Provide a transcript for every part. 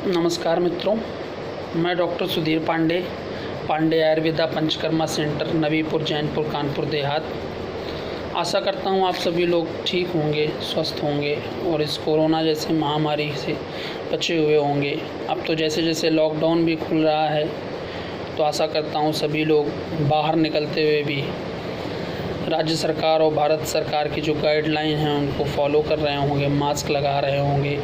नमस्कार मित्रों, मैं डॉक्टर सुधीर पांडे आयुर्वेदा पंचकर्मा सेंटर, नबीपुर, जैनपुर, कानपुर देहात। आशा करता हूँ आप सभी लोग ठीक होंगे, स्वस्थ होंगे और इस कोरोना जैसे महामारी से बचे हुए होंगे। अब तो जैसे जैसे लॉकडाउन भी खुल रहा है, तो आशा करता हूँ सभी लोग बाहर निकलते हुए भी राज्य सरकार और भारत सरकार की जो गाइडलाइन हैं उनको फॉलो कर रहे होंगे, मास्क लगा रहे होंगे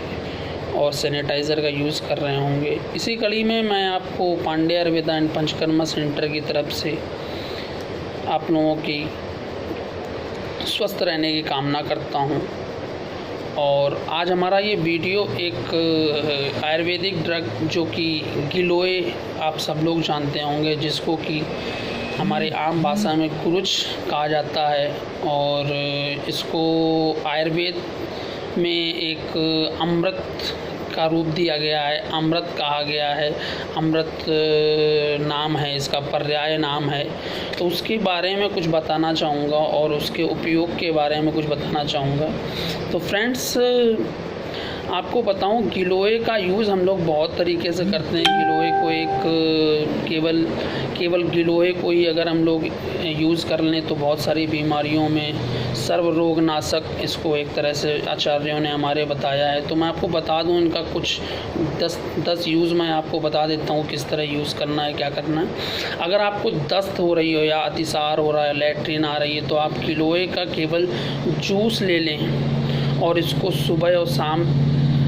और सैनिटाइज़र का यूज़ कर रहे होंगे। इसी कड़ी में मैं आपको पांडे आयुर्वेदा एंड पंचकर्मा सेंटर की तरफ से आप लोगों की स्वस्थ रहने की कामना करता हूं। और आज हमारा ये वीडियो एक आयुर्वेदिक ड्रग जो कि गिलोय आप सब लोग जानते होंगे, जिसको कि हमारी आम भाषा में गुरुच कहा जाता है और इसको आयुर्वेद में एक अमृत का रूप दिया गया है, अमृत कहा गया है। अमृत नाम है इसका, पर्याय नाम है। तो उसके बारे में कुछ बताना चाहूँगा और उसके उपयोग के बारे में कुछ बताना चाहूँगा। तो फ्रेंड्स, आपको बताऊं, गिलोय का यूज़ हम लोग बहुत तरीके से करते हैं। गिलोय को केवल गिलोय को ही अगर हम लोग यूज़ कर लें तो बहुत सारी बीमारियों में सर्वरोगनाशक इसको एक तरह से आचार्यों ने हमारे बताया है। तो मैं आपको बता दूं, इनका कुछ 10 यूज़ मैं आपको बता देता हूं किस तरह यूज़ करना है, क्या करना है। अगर आपको दस्त हो रही हो या अतिसार हो रहा है, लैट्रिन आ रही है, तो आप गिलोय का केवल जूस ले लें और इसको सुबह और शाम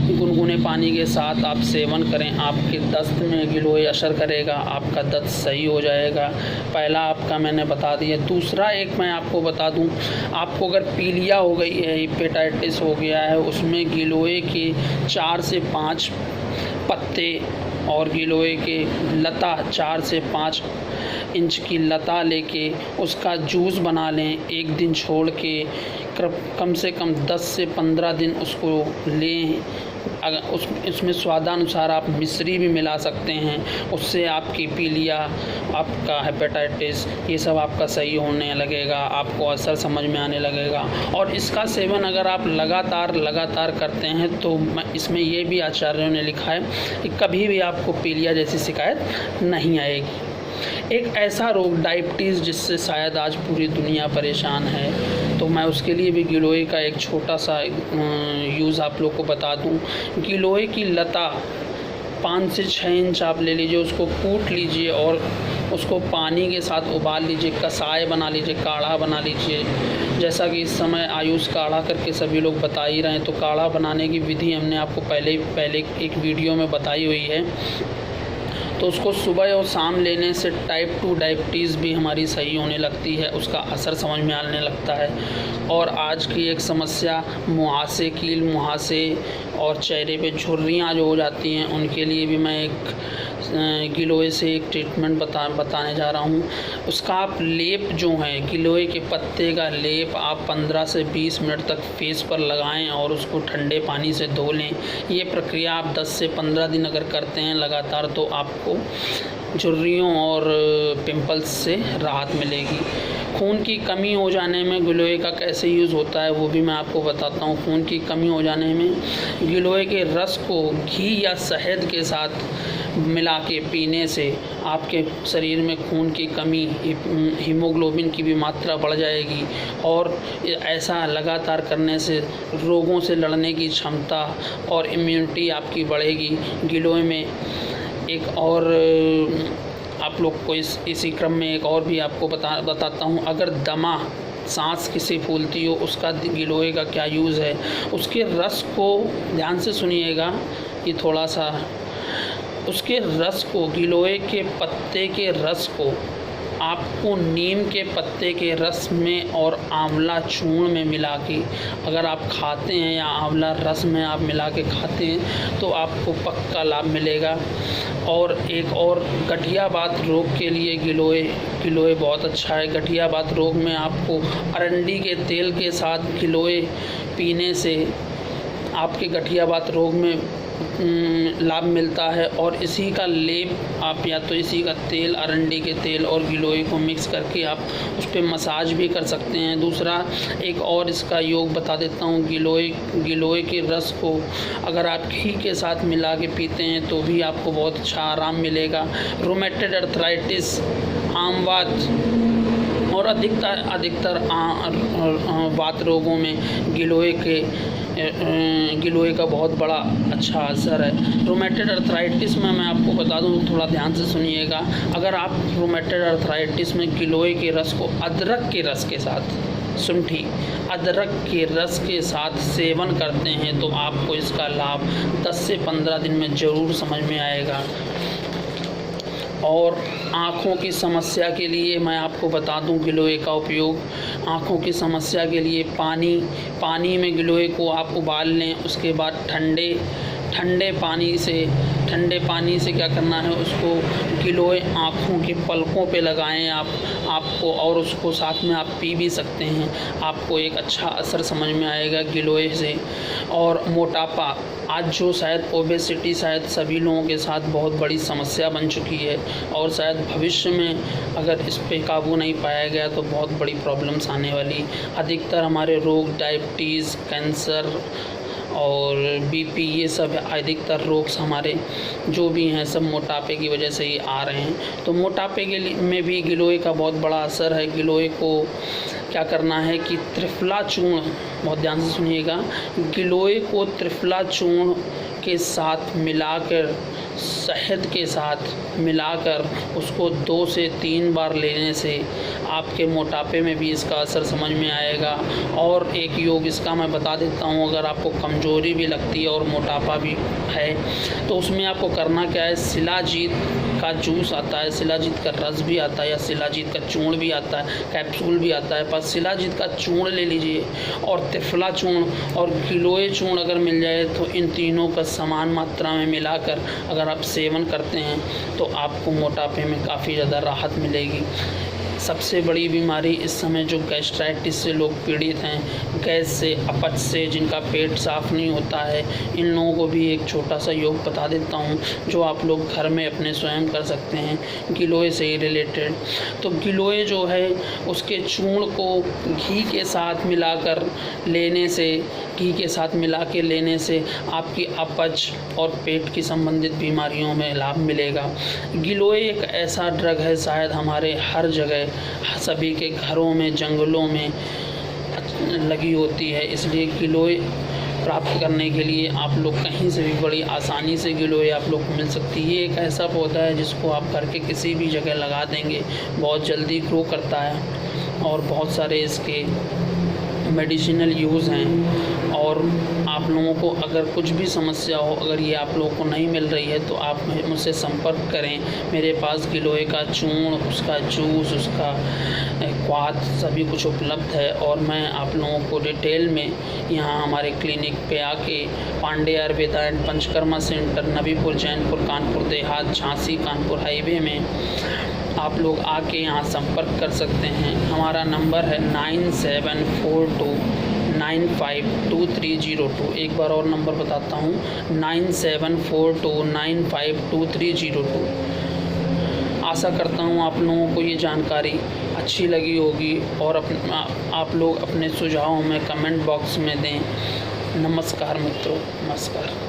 गुनगुने पानी के साथ आप सेवन करें। आपके दस्त में गिलोय असर करेगा, आपका दस्त सही हो जाएगा। पहला आपका मैंने बता दिया। दूसरा एक मैं आपको बता दूं, आपको अगर पीलिया हो गई है, हेपेटाइटिस हो गया है, उसमें गिलोय के 4 से 5 पत्ते और गिलोय के लता 4 से 5 इंच की लता लेके उसका जूस बना लें। एक दिन छोड़ के कम से कम 10 से 15 दिन उसको लें। अगर उसमें स्वादानुसार आप मिश्री भी मिला सकते हैं। उससे आपकी पीलिया, आपका हेपेटाइटिस, ये सब आपका सही होने लगेगा, आपको असर समझ में आने लगेगा। और इसका सेवन अगर आप लगातार करते हैं तो इसमें ये भी आचार्यों ने लिखा है कि कभी भी आपको पीलिया जैसी शिकायत नहीं आएगी। एक ऐसा रोग डायबिटीज़ जिससे शायद आज पूरी दुनिया परेशान है, तो मैं उसके लिए भी गिलोय का एक छोटा सा यूज़ आप लोग को बता दूं। गिलोय की लता 5 से 6 इंच आप ले लीजिए, उसको कूट लीजिए और उसको पानी के साथ उबाल लीजिए, कसाय बना लीजिए, काढ़ा बना लीजिए। जैसा कि इस समय आयुष काढ़ा करके सभी लोग बता ही रहे हैं, तो काढ़ा बनाने की विधि हमने आपको पहले एक वीडियो में बताई हुई है। तो उसको सुबह और शाम लेने से टाइप 2 डायबिटीज़ भी हमारी सही होने लगती है, उसका असर समझ में आने लगता है। और आज की एक समस्या मुहासे, कील मुहासे और चेहरे पे झुर्रियाँ जो हो जाती हैं, उनके लिए भी मैं एक गिलोय से एक ट्रीटमेंट बताने जा रहा हूँ। उसका आप लेप जो है, गिलोय के पत्ते का लेप आप 15 से 20 मिनट तक फेस पर लगाएं और उसको ठंडे पानी से धो लें। ये प्रक्रिया आप 10 से 15 दिन अगर करते हैं लगातार, तो आपको झुर्रियों और पिंपल्स से राहत मिलेगी। खून की कमी हो जाने में गिलोय का कैसे यूज़ होता है वो भी मैं आपको बताता हूँ। खून की कमी हो जाने में गिलोय के रस को घी या शहद के साथ मिला के पीने से आपके शरीर में खून की कमी, हीमोग्लोबिन की भी मात्रा बढ़ जाएगी। और ऐसा लगातार करने से रोगों से लड़ने की क्षमता और इम्यूनिटी आपकी बढ़ेगी। गिलोय में एक और आप लोग को इसी क्रम में एक और भी आपको बताता हूँ। अगर दमा, सांस किसी फूलती हो, उसका गिलोय का क्या यूज़ है। उसके रस को ध्यान से सुनिएगा, ये थोड़ा सा, उसके रस को, गिलोय के पत्ते के रस को आपको नीम के पत्ते के रस में और आंवला चूर्ण में मिला के अगर आप खाते हैं या आंवला रस में आप मिला के खाते हैं तो आपको पक्का लाभ मिलेगा। और एक और, गठियाबात रोग के लिए गिलोय बहुत अच्छा है। गठियाबात रोग में आपको अरंडी के तेल के साथ गिलोय पीने से आपके गठियावात रोग में लाभ मिलता है। और इसी का लेप आप या तो इसी का तेल, अरंडी के तेल और गिलोय को मिक्स करके आप उस पर मसाज भी कर सकते हैं। दूसरा एक और इसका योग बता देता हूँ, गिलोय के रस को अगर आप घी के साथ मिला के पीते हैं तो भी आपको बहुत अच्छा आराम मिलेगा। रोमेटॉइड अर्थराइटिस, आम वात और अधिकतर वात रोगों में गिलोय का बहुत बड़ा अच्छा असर है। रोमेटॉइड अर्थराइटिस में मैं आपको बता दूं, थोड़ा ध्यान से सुनिएगा। अगर आप रोमेटॉइड अर्थराइटिस में गिलोय के रस को अदरक के रस के साथ, शुंठी अदरक के रस के साथ सेवन करते हैं तो आपको इसका लाभ 10 से 15 दिन में ज़रूर समझ में आएगा। और आँखों की समस्या के लिए मैं आपको बता दूं, गिलोय का उपयोग आँखों की समस्या के लिए पानी में गिलोय को आप उबाल लें। उसके बाद ठंडे पानी से क्या करना है, उसको गिलोय आँखों के पलकों पे लगाएं आपको, और उसको साथ में आप पी भी सकते हैं। आपको एक अच्छा असर समझ में आएगा गिलोय से। और मोटापा, आज जो शायद ओबेसिटी शायद सभी लोगों के साथ बहुत बड़ी समस्या बन चुकी है, और शायद भविष्य में अगर इस पे काबू नहीं पाया गया तो बहुत बड़ी प्रॉब्लम्स आने वाली। अधिकतर हमारे रोग डायबिटीज़, कैंसर और बीपी, ये सब अधिकतर रोग हमारे जो भी हैं सब मोटापे की वजह से ही आ रहे हैं। तो मोटापे के लिए में भी गिलोय का बहुत बड़ा असर है। गिलोय को क्या करना है कि त्रिफला चूर्ण, बहुत ध्यान से सुनिएगा, गिलोय को त्रिफला चूर्ण के साथ मिलाकर, शहद के साथ मिलाकर उसको 2 से 3 बार लेने से आपके मोटापे में भी इसका असर समझ में आएगा। और एक योग इसका मैं बता देता हूँ, अगर आपको कमज़ोरी भी लगती है और मोटापा भी है तो उसमें आपको करना क्या है, शिलाजीत का जूस आता है, शिलाजीत का रस भी आता है, या शिलाजीत का चूर्ण भी आता है, कैप्सूल भी आता है। पर शिलाजीत का चूर्ण ले लीजिए, और त्रिफला चूर्ण और गिलोय चूर्ण अगर मिल जाए तो इन तीनों का समान मात्रा में मिलाकर अगर आप सेवन करते हैं तो आपको मोटापे में काफ़ी ज़्यादा राहत मिलेगी। सबसे बड़ी बीमारी इस समय जो गैस्ट्राइटिस से लोग पीड़ित हैं, गैस से, अपच से, जिनका पेट साफ़ नहीं होता है, इन लोगों को भी एक छोटा सा योग बता देता हूँ जो आप लोग घर में अपने स्वयं कर सकते हैं, गिलोय से ही रिलेटेड। तो गिलोय जो है उसके चूर्ण को घी के साथ मिलाकर लेने से आपकी अपच और पेट की संबंधित बीमारियों में लाभ मिलेगा। गिलोय एक ऐसा ड्रग है, शायद हमारे हर जगह सभी के घरों में, जंगलों में लगी होती है, इसलिए गिलोय प्राप्त करने के लिए आप लोग कहीं से भी बड़ी आसानी से गिलोय आप लोग को मिल सकती है। ये एक ऐसा पौधा है जिसको आप घर के किसी भी जगह लगा देंगे, बहुत जल्दी ग्रो करता है और बहुत सारे इसके मेडिसिनल यूज़ हैं। और आप लोगों को अगर कुछ भी समस्या हो, अगर ये आप लोगों को नहीं मिल रही है तो आप मुझसे संपर्क करें। मेरे पास गिलोय का चूर्ण, उसका जूस, उसका क्वाथ सभी कुछ उपलब्ध है, और मैं आप लोगों को डिटेल में यहाँ हमारे क्लिनिक पे आके Pandey Ayurveda and panchakarma centre, Nabipur, Jainpur, Kanpur Dehat, Jhansi Kanpur highway में आप लोग आके यहाँ संपर्क कर सकते हैं। हमारा नंबर है 9742952302। एक बार और नंबर बताता हूँ, 9742952302। आशा करता हूँ आप लोगों को ये जानकारी अच्छी लगी होगी, और आप लोग अपने सुझाव हमें कमेंट बॉक्स में दें। नमस्कार मित्रों, नमस्कार।